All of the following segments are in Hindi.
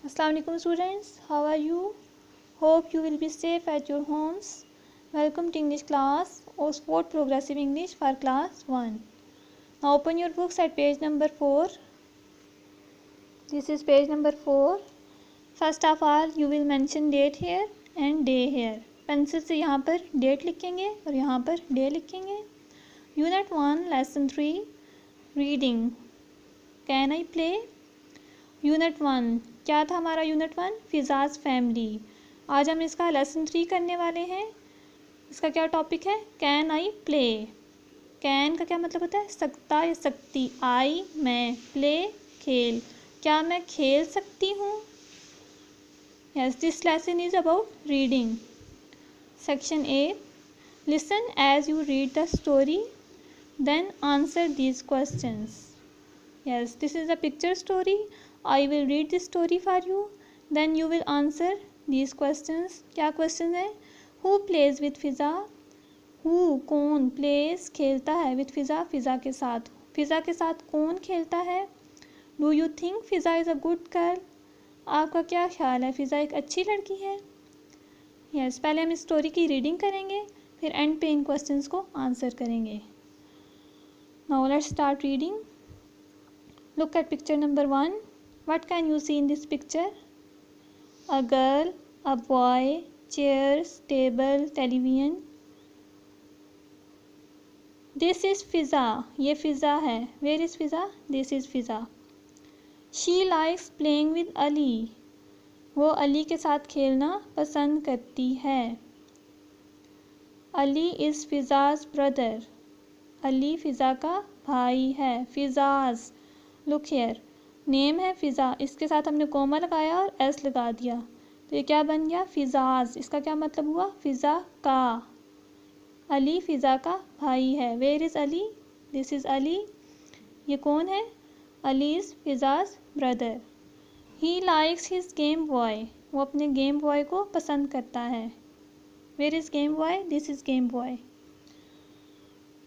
Assalamu alaikum students, how are you? Hope you will be safe at your homes. Welcome to English class, Oxford Progressive English for class 1. Now open your books at page number 4. This is page number 4. First of all, you will mention date here and day here. Pencil से यहाँ पर डेट लिखेंगे और यहाँ पर डे लिखेंगे. Unit 1, Lesson 3, Reading. Can I play? Unit 1 क्या था हमारा यूनिट 1? फिजाज फैमिली. आज हम इसका लेसन 3 करने वाले हैं. इसका क्या टॉपिक है? Can I play. कैन का क्या मतलब होता है? सकता या सकती. आई मैं, प्ले खेल. क्या मैं खेल सकती हूँ? Yes, this lesson is about reading. Section A. Listen as you read the story, then answer these questions. Yes, this is a picture story. I will read this story for you. Then you will answer these questions. क्या क्वेश्चन है? Who plays with Fiza? Who कौन? Plays खेलता है with फिज़ा, फिज़ा के साथ. फिज़ा के साथ कौन खेलता है? Do you think Fiza is a good girl? आपका क्या ख्याल है? फिज़ा एक अच्छी लड़की है? Yes, पहले हम इस स्टोरी की रीडिंग करेंगे, फिर एंड पे इन क्वेश्चंस को आंसर करेंगे. Now let's start reading. Look at picture number 1. What can you see in this picture? A girl, a boy, chairs, table, television. This is Fiza. ये फिज़ा है. Where is Fiza? This is Fiza. She likes playing with Ali. वो अली के साथ खेलना पसंद करती है. Ali is Fiza's brother. Ali फिज़ा का भाई है. Fiza's. Look here. नेम है फ़िज़ा, इसके साथ हमने कोमा लगाया और एस लगा दिया, तो ये क्या बन गया? फ़िज़ाज़. इसका क्या मतलब हुआ? फ़िज़ा का. अली फ़िज़ा का भाई है. Where is Ali? This is Ali. ये कौन है? Ali is Fiza's brother. He likes his game boy. वो अपने गेम बॉय को पसंद करता है. Where is game boy? This is game boy.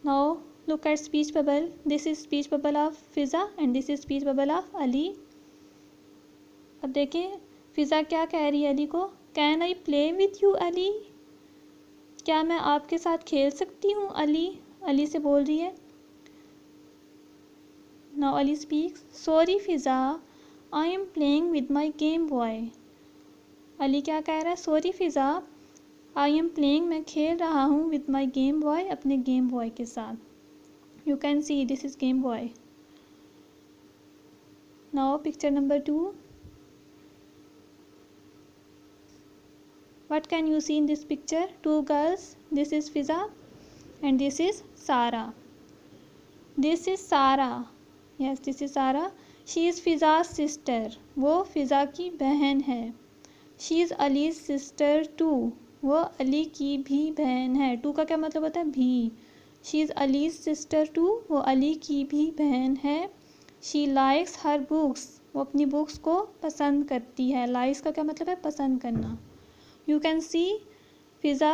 Now look at speech bubble. This is speech bubble of Fiza and this is speech bubble of Ali. अब देखिए फिज़ा क्या कह रही है अली को? Can I play with you Ali? क्या मैं आपके साथ खेल सकती हूँ अली? अली से बोल रही है. Now Ali speaks. Sorry Fiza, I am playing with my game boy. Ali क्या कह रहा है? Sorry Fiza, I am playing, मैं खेल रहा हूँ with my game boy, अपने गेम बॉय के साथ. You can see this is Game Boy. Now picture number 2. What can you see in this picture? Two girls. This is Fiza and this is Sarah. This is Sarah. Yes, this is Sarah. She is Fiza's sister. वो फिज़ा की बहन है. She is Ali's sister too. वो अली की भी बहन है. टू का क्या मतलब होता है? भी. She is Ali's sister too. वो अली की भी बहन है. She likes her books. वो अपनी बुक्स को पसंद करती है. Likes का क्या मतलब है? पसंद करना. You can see Fiza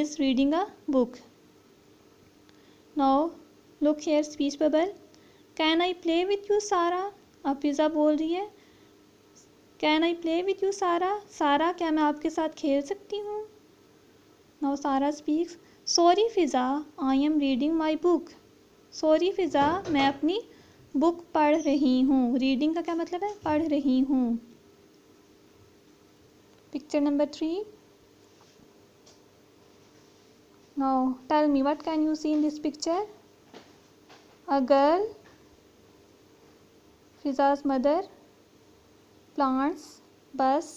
is reading a book. Now look here speech bubble. Can I play with you Sarah? अब फिज़ा बोल रही है Can I play with you Sarah? सारा क्या मैं आपके साथ खेल सकती हूँ? Now Sarah speaks. Sorry Fiza, I am reading my book. Sorry फिज़ा, मैं अपनी बुक पढ़ रही हूँ. रीडिंग का क्या मतलब है? पढ़ रही हूँ. Picture number 3. Now tell me what can you see in this picture? A girl, फिज़ा's mother, plants, bus.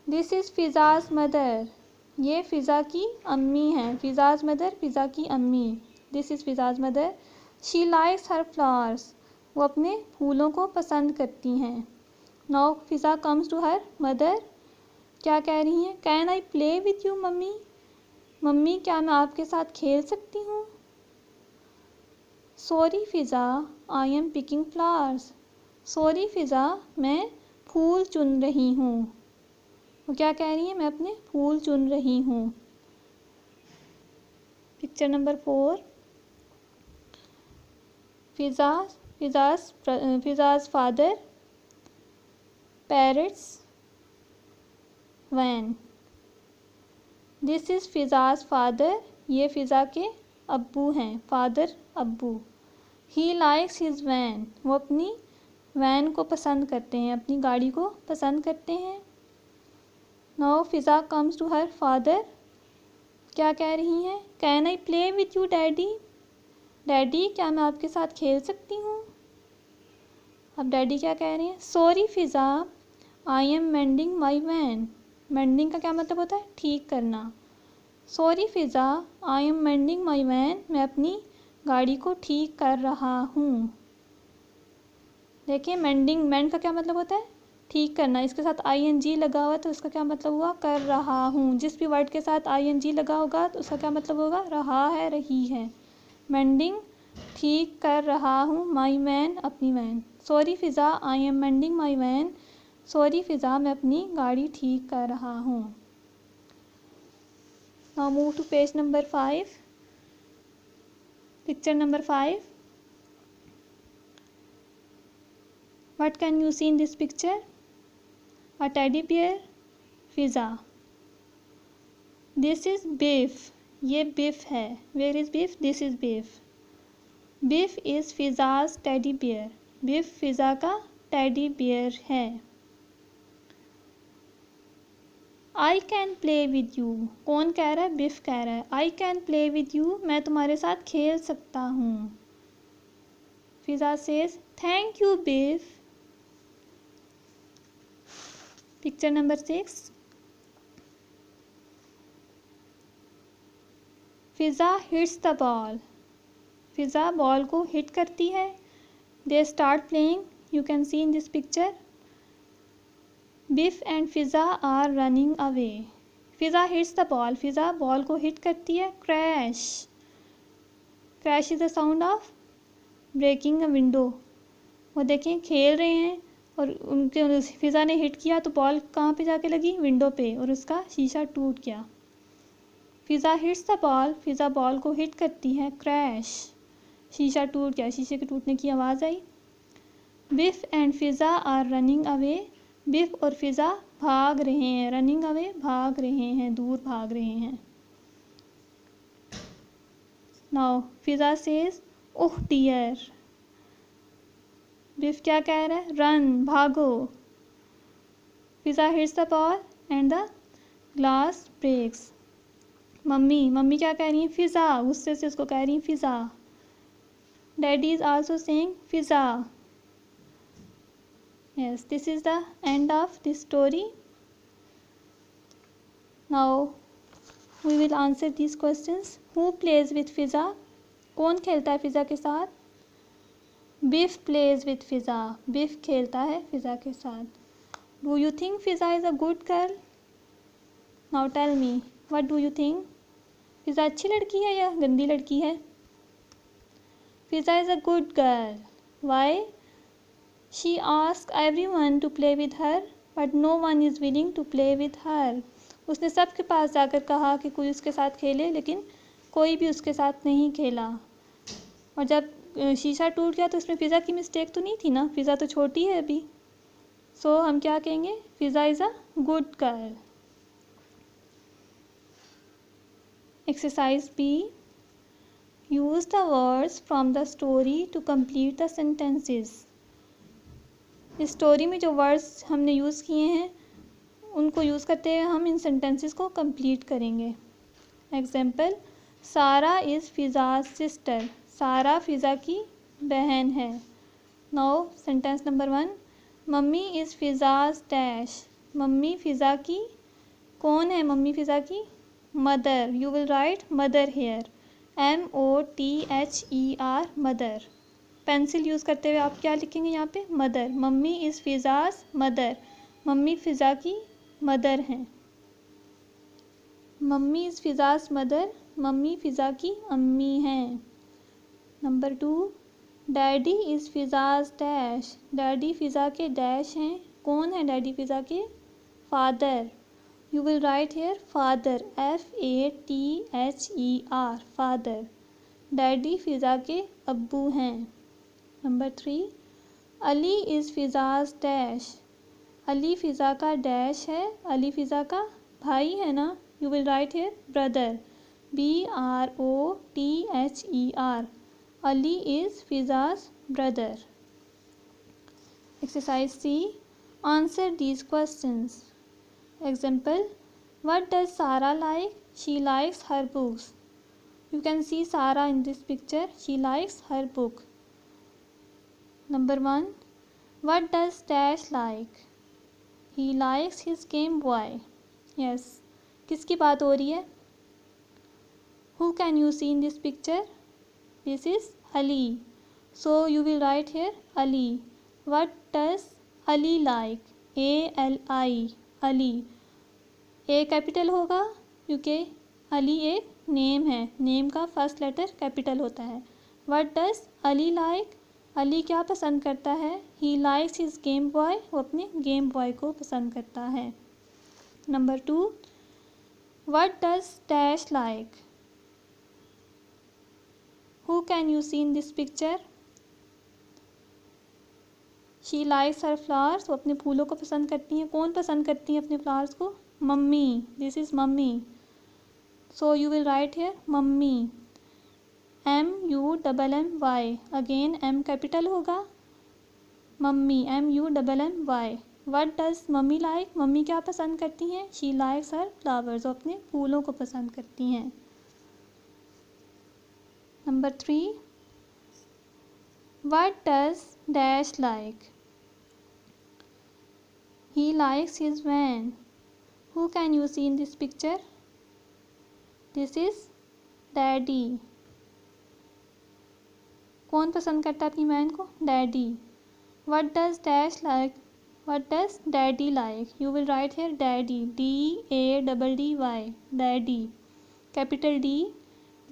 This is फिज़ा's mother. ये फ़िज़ा की अम्मी है. फ़िज़ाज़ मदर, फ़िज़ा की अम्मी. This is Fiza's mother. She likes her flowers. वो अपने फूलों को पसंद करती हैं. Now Fiza comes to her mother. क्या कह रही हैं? Can I play with you mummy? Mummy क्या मैं आपके साथ खेल सकती हूँ? Sorry Fiza, I am picking flowers. Sorry Fiza, मैं फूल चुन रही हूँ. वो क्या कह रही है? मैं अपने फूल चुन रही हूँ. Picture number 4. Fiza's father parrots van. This is फिज़ा's father. ये फ़िज़ा के अब्बू हैं, फादर अब्बू. He likes his van. वो अपनी वैन को पसंद करते हैं, अपनी गाड़ी को पसंद करते हैं. Now Fiza comes to her father. क्या कह रही हैं? Can I play with you daddy? Daddy क्या मैं आपके साथ खेल सकती हूँ? अब डैडी क्या कह रहे हैं? Sorry Fiza, I am mending my van. Mending का क्या मतलब होता है? ठीक करना. Sorry Fiza, I am mending my van. मैं अपनी गाड़ी को ठीक कर रहा हूँ. देखिए मेंड का क्या मतलब होता है? ठीक करना. इसके साथ ing लगा हुआ तो उसका क्या मतलब हुआ? कर रहा हूँ. जिस भी वर्ड के साथ ing लगा होगा तो उसका क्या मतलब होगा? रहा है, रही है. मेंडिंग ठीक कर रहा हूँ. माई वैन अपनी van. Sorry Fiza, I am mending my van. Sorry Fiza, मैं अपनी गाड़ी ठीक कर रहा हूँ. Now move to page number 5. Picture number 5. What can you see in this picture? A teddy bear, Fiza. This is Biff. ये बिफ है. Where is Biff? This is Biff. Biff is फ़िज़ा's teddy bear. बिफ फ़िज़ा का टेडी बियर है. I can play with you. कौन कह रहा है? बिफ कह रहा है. I can play with you. मैं तुम्हारे साथ खेल सकता हूँ. Fiza says thank you Biff. Picture number 6. Fiza hits the ball. Fiza ball को हिट करती है. They start playing. You can see in this picture. Biff and Fiza are running away. Fiza hits the ball. Fiza ball को हिट करती है. Crash. Crash is the sound of breaking a window. वो देखें खेल रहे हैं और उनके फ़िज़ा ने हिट किया तो बॉल कहाँ पे जाके लगी? विंडो पे, और उसका शीशा टूट गया. Fiza hits the ball. Fiza ball को हिट करती है. क्रैश. शीशा टूट गया. शीशे के टूटने की आवाज़ आई. Biff and Fiza are running away. Biff और फ़िज़ा भाग रहे हैं. रनिंग अवे भाग रहे हैं, दूर भाग रहे हैं. Now Fiza says oh dear. Biff क्या कह रहा है? रन, भागो. Fiza hits the ball and the glass breaks. Mummy क्या कह रही हैं? फ़िज़ा. गुस्से से उसको कह रही हैं Fiza. Daddy is also saying Fiza. Yes, this is the end of this story. Now we will answer these questions. Who plays with फ़िज़ा? कौन खेलता है फ़िज़ा के साथ? बिफ plays with फ़िज़ा. बिफ खेलता है फ़िज़ा के साथ. Do you think Fiza is a good girl? Now tell me, what do you think? फ़िज़ा अच्छी लड़की है या गंदी लड़की है? फ़िज़ा is a good girl. Why? She asks everyone to play with her, but no one is willing to play with her. उसने सबके पास जाकर कहा कि कोई उसके साथ खेले, लेकिन कोई भी उसके साथ नहीं खेला. और जब शीशा टूट गया तो उसमें फ़िज़ा की मिस्टेक तो नहीं थी ना. फ़िज़ा तो छोटी है अभी. सो हम क्या कहेंगे? Fiza is a good girl. Exercise B. Use the words from the story to complete the sentences. इस स्टोरी में जो वर्ड्स हमने यूज़ किए हैं उनको यूज़ करते हुए हम इन सेंटेंसेस को कंप्लीट करेंगे. Example, Sara is Fiza's sister. Sara Fiza की बहन है. Now sentence number 1. Mummy is Fiza's dash. Mummy Fiza की कौन है? मम्मी फ़िज़ा की mother. You will write mother here. MOTHER mother. Pencil use करते हुए आप क्या लिखेंगे यहाँ पे? Mother. Mummy is Fiza's mother. Mummy Fiza की मदर हैं. Mummy is Fiza's mother. Mummy Fiza की अम्मी हैं. Number 2. Daddy is Fiza's dash. Daddy Fiza के डैश हैं. कौन है डैडी फ़िज़ा के? Father. You will write here father. FATHER father. Daddy Fiza के अब्बू हैं. Number 3. Ali is Fiza's dash. Ali Fiza का डैश है, अली फ़िज़ा का भाई है ना, you will write here brother, BROTHER, Ali is Fiza's brother. Exercise C, answer these questions. Example, what does Sarah like? She likes her books. You can see Sarah in this picture, she likes her book. Number 1, what does Dash like? He likes his Game Boy. Yes, किसकी बात हो रही है? Who can you see in this picture? This is Ali. So you will write here Ali. What does Ali like? ALI, Ali. A capital होगा क्योंकि अली एक नेम है, नेम का फर्स्ट लेटर कैपिटल होता है. What does Ali like? Ali क्या पसंद करता है? He likes his Game Boy, वो अपने गेम बॉय को पसंद करता है. Number 2, what does Dash like? Who can you see in this picture? She likes her flowers, वो अपने फूलों को पसंद करती हैं. कौन पसंद करती हैं अपने फ्लावर्स को? Mummy. This is mummy. So you will write here mummy. MUMMY, again M capital होगा. Mummy, MUMMY. What does mummy like? Mummy क्या पसंद करती हैं? She likes her flowers, वो अपने फूलों को पसंद करती हैं. Number 3, what does Dash like? He likes his van. Who can you see in this picture? This is Daddy. कौन पसंद करता है अपनी वैन को? Daddy. What does Dash like? What does Daddy like? You will write here Daddy, DADDY, Daddy. Capital D,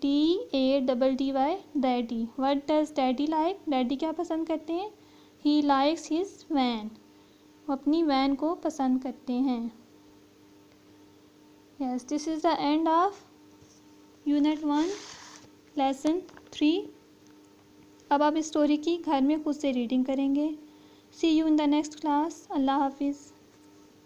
DADDY, Daddy. What does Daddy like? Daddy क्या पसंद करते हैं? He likes his van. वो अपनी वैन को पसंद करते हैं. Yes, this is the end of Unit 1, Lesson 3. अब आप इस स्टोरी की घर में खुद से रीडिंग करेंगे. See you in the next class. अल्लाह हाफिज़.